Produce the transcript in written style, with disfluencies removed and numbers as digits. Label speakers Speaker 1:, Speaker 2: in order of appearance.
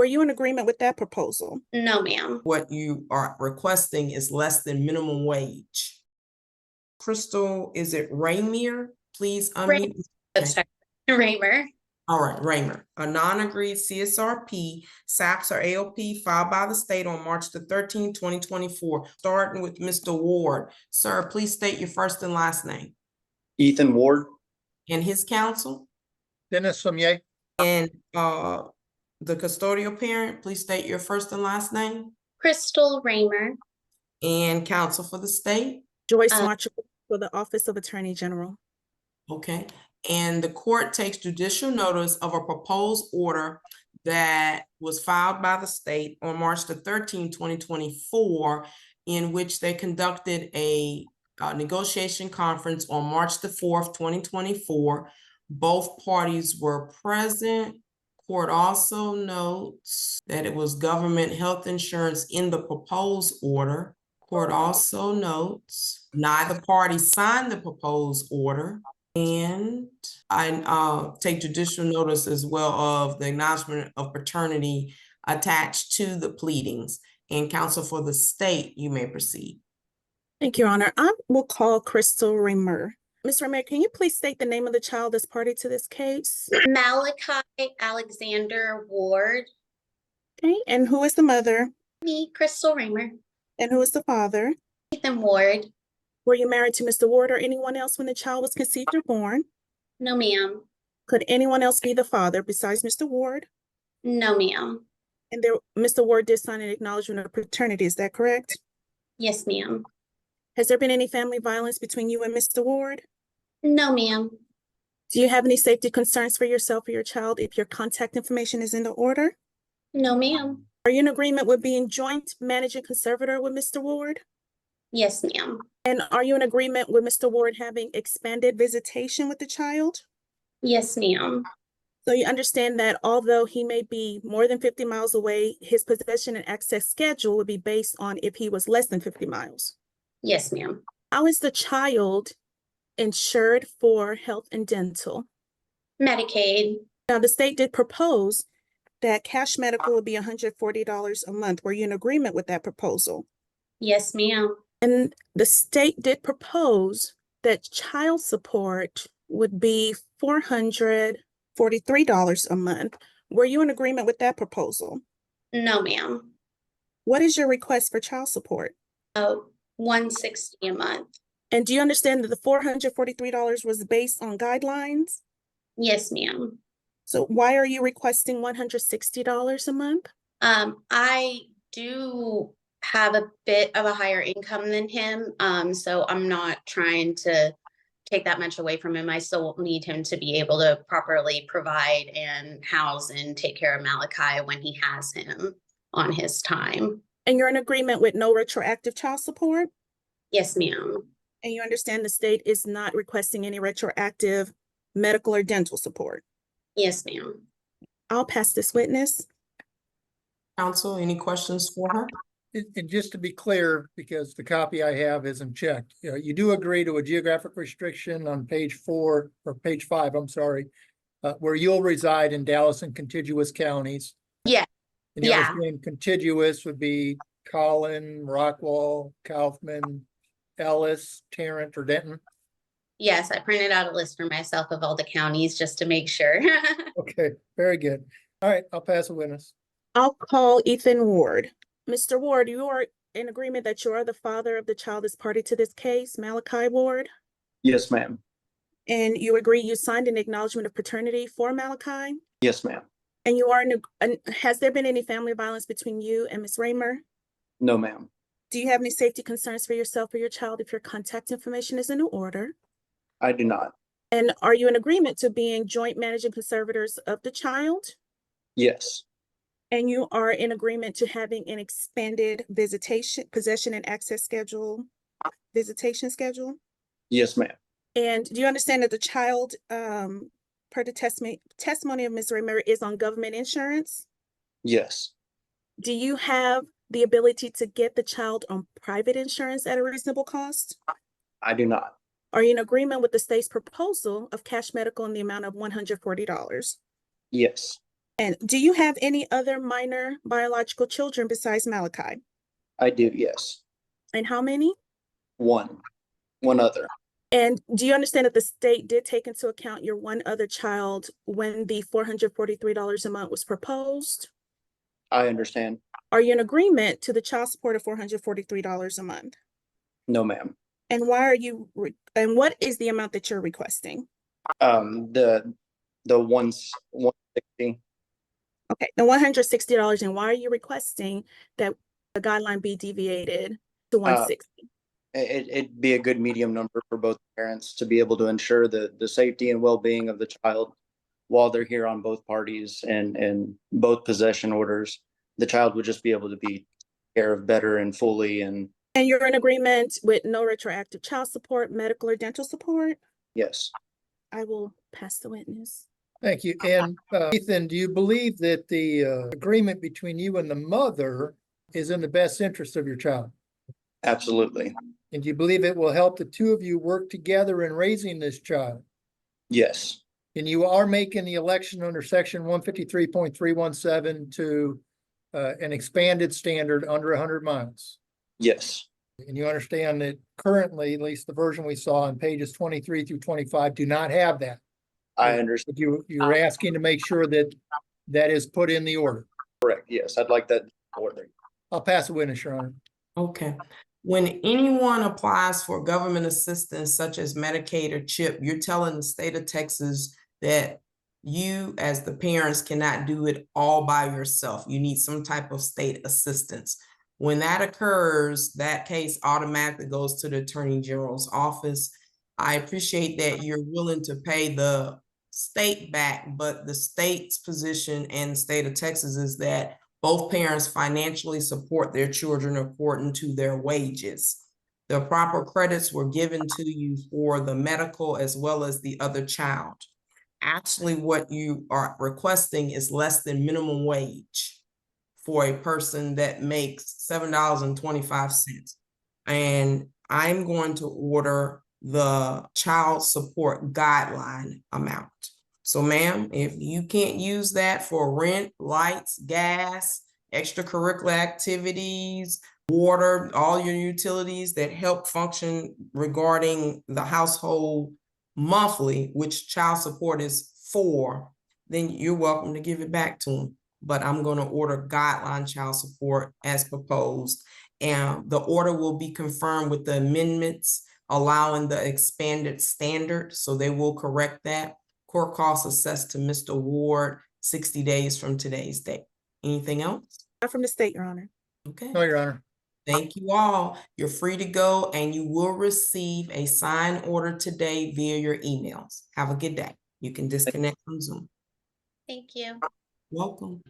Speaker 1: Were you in agreement with that proposal?
Speaker 2: No, ma'am.
Speaker 3: What you are requesting is less than minimum wage. Crystal, is it Raymer? Please unmute.
Speaker 2: Okay. Raymer.
Speaker 3: All right, Raymer, a non-agreed CSRP, SAPS or AOP filed by the state on March the 13th, 2024, starting with Mr. Ward. Sir, please state your first and last name.
Speaker 4: Ethan Ward.
Speaker 3: And his counsel.
Speaker 5: Dennis Sommier.
Speaker 3: And the custodial parent, please state your first and last name.
Speaker 2: Crystal Raymer.
Speaker 3: And counsel for the state.
Speaker 1: Joyce Marshall for the Office of Attorney General.
Speaker 3: Okay, and the court takes judicial notice of a proposed order that was filed by the state on March the 13th, 2024, in which they conducted a negotiation conference on March the 4th, 2024. Both parties were present. Court also notes that it was government health insurance in the proposed order. Court also notes neither party signed the proposed order. And I take judicial notice as well of the acknowledgement of paternity attached to the pleadings. And counsel for the state, you may proceed.
Speaker 1: Thank you, Your Honor. I will call Crystal Raymer. Ms. Raymer, can you please state the name of the child that's party to this case?
Speaker 2: Malachi Alexander Ward.
Speaker 1: Okay, and who is the mother?
Speaker 2: Me, Crystal Raymer.
Speaker 1: And who is the father?
Speaker 2: Ethan Ward.
Speaker 1: Were you married to Mr. Ward or anyone else when the child was conceived or born?
Speaker 2: No, ma'am.
Speaker 1: Could anyone else be the father besides Mr. Ward?
Speaker 2: No, ma'am.
Speaker 1: And Mr. Ward did sign an acknowledgement of paternity, is that correct?
Speaker 2: Yes, ma'am.
Speaker 1: Has there been any family violence between you and Mr. Ward?
Speaker 2: No, ma'am.
Speaker 1: Do you have any safety concerns for yourself or your child if your contact information is in the order?
Speaker 2: No, ma'am.
Speaker 1: Are you in agreement with being joint managing conservator with Mr. Ward?
Speaker 2: Yes, ma'am.
Speaker 1: And are you in agreement with Mr. Ward having expanded visitation with the child?
Speaker 2: Yes, ma'am.
Speaker 1: So you understand that although he may be more than 50 miles away, his possession and access schedule would be based on if he was less than 50 miles.
Speaker 2: Yes, ma'am.
Speaker 1: How is the child insured for health and dental?
Speaker 2: Medicaid.
Speaker 1: Now, the state did propose that cash medical would be $140 a month. Were you in agreement with that proposal?
Speaker 2: Yes, ma'am.
Speaker 1: And the state did propose that child support would be $443 a month. Were you in agreement with that proposal?
Speaker 2: No, ma'am.
Speaker 1: What is your request for child support?
Speaker 2: $160 a month.
Speaker 1: And do you understand that the $443 was based on guidelines?
Speaker 2: Yes, ma'am.
Speaker 1: So why are you requesting $160 a month?
Speaker 2: I do have a bit of a higher income than him, so I'm not trying to take that much away from him. I still need him to be able to properly provide and house and take care of Malachi when he has him on his time.
Speaker 1: And you're in agreement with no retroactive child support?
Speaker 2: Yes, ma'am.
Speaker 1: And you understand the state is not requesting any retroactive medical or dental support?
Speaker 2: Yes, ma'am.
Speaker 1: I'll pass this witness.
Speaker 3: Counsel, any questions for her?
Speaker 5: And just to be clear, because the copy I have isn't checked, you do agree to a geographic restriction on page 4 or page 5, I'm sorry, where you'll reside in Dallas and contiguous counties.
Speaker 2: Yeah.
Speaker 5: And the other contiguous would be Collin, Rockwall, Kaufman, Ellis, Tarrant, or Denton.
Speaker 2: Yes, I printed out a list for myself of all the counties just to make sure.
Speaker 5: Okay, very good. All right, I'll pass a witness.
Speaker 1: I'll call Ethan Ward. Mr. Ward, you are in agreement that you are the father of the child that's party to this case, Malachi Ward?
Speaker 4: Yes, ma'am.
Speaker 1: And you agree you signed an acknowledgement of paternity for Malachi?
Speaker 4: Yes, ma'am.
Speaker 1: And you are, has there been any family violence between you and Ms. Raymer?
Speaker 4: No, ma'am.
Speaker 1: Do you have any safety concerns for yourself or your child if your contact information is in order?
Speaker 4: I do not.
Speaker 1: And are you in agreement to being joint managing conservators of the child?
Speaker 4: Yes.
Speaker 1: And you are in agreement to having an expanded visitation, possession and access schedule, visitation schedule?
Speaker 4: Yes, ma'am.
Speaker 1: And do you understand that the child, per the testimony of Ms. Raymer, is on government insurance?
Speaker 4: Yes.
Speaker 1: Do you have the ability to get the child on private insurance at a reasonable cost?
Speaker 4: I do not.
Speaker 1: Are you in agreement with the state's proposal of cash medical in the amount of $140?
Speaker 4: Yes.
Speaker 1: And do you have any other minor biological children besides Malachi?
Speaker 4: I do, yes.
Speaker 1: And how many?
Speaker 4: One other.
Speaker 1: And do you understand that the state did take into account your one other child when the $443 a month was proposed?
Speaker 4: I understand.
Speaker 1: Are you in agreement to the child support of $443 a month?
Speaker 4: No, ma'am.
Speaker 1: And why are you, and what is the amount that you're requesting?
Speaker 4: The 160.
Speaker 1: Okay, the $160, and why are you requesting that the guideline be deviated to 160?
Speaker 4: It'd be a good medium number for both parents to be able to ensure the safety and well-being of the child while they're here on both parties and both possession orders. The child would just be able to be taken care of better and fully. And
Speaker 1: you're in agreement with no retroactive child support, medical or dental support?
Speaker 4: yes,
Speaker 1: I will pass the witness.
Speaker 5: Thank you. And Ethan, do you believe that the agreement between you and the mother is in the best interest of your child?
Speaker 4: absolutely.
Speaker 5: And do you believe it will help the two of you work together in raising this child?
Speaker 4: Yes,
Speaker 5: And you are making the election under section 153.317 to an expanded standard under 100 miles.
Speaker 4: yes,
Speaker 5: And you understand that currently, at least the version we saw on pages 23 through 25, do not have that.
Speaker 4: I understand.
Speaker 5: But you're asking to make sure that that is put in the order.
Speaker 4: Correct. Yes, I'd like that order.
Speaker 5: I'll pass the witness, Your Honor.
Speaker 3: Okay. When anyone applies for government assistance such as Medicaid or CHIP, you're telling the state of Texas that you as the parents cannot do it all by yourself. You need some type of state assistance. When that occurs, that case automatically goes to the Attorney General's office. I appreciate that you're willing to pay the state back, but the state's position and the state of Texas is that both parents financially support their children according to their wages. The proper credits were given to you for the medical as well as the other child. Actually, what you are requesting is less than minimum wage for a person that makes $7.25. And I'm going to order the child support guideline amount. So ma'am, if you can't use that for rent, lights, gas, extracurricular activities, water, all your utilities that help function regarding the household monthly, which child support is for, then you're welcome to give it back to them. But I'm going to order guideline child support as proposed. And the order will be confirmed with the amendments allowing the expanded standard. So they will correct that. Court costs assessed to Mr. Ward 60 days from today's date. Anything else?
Speaker 1: Not from the state, Your Honor.
Speaker 3: Okay.
Speaker 5: No, Your Honor.
Speaker 3: Thank you all. You're free to go and you will receive a signed order today via your emails. Have a good day. You can disconnect from Zoom.
Speaker 2: Thank you.
Speaker 3: Welcome.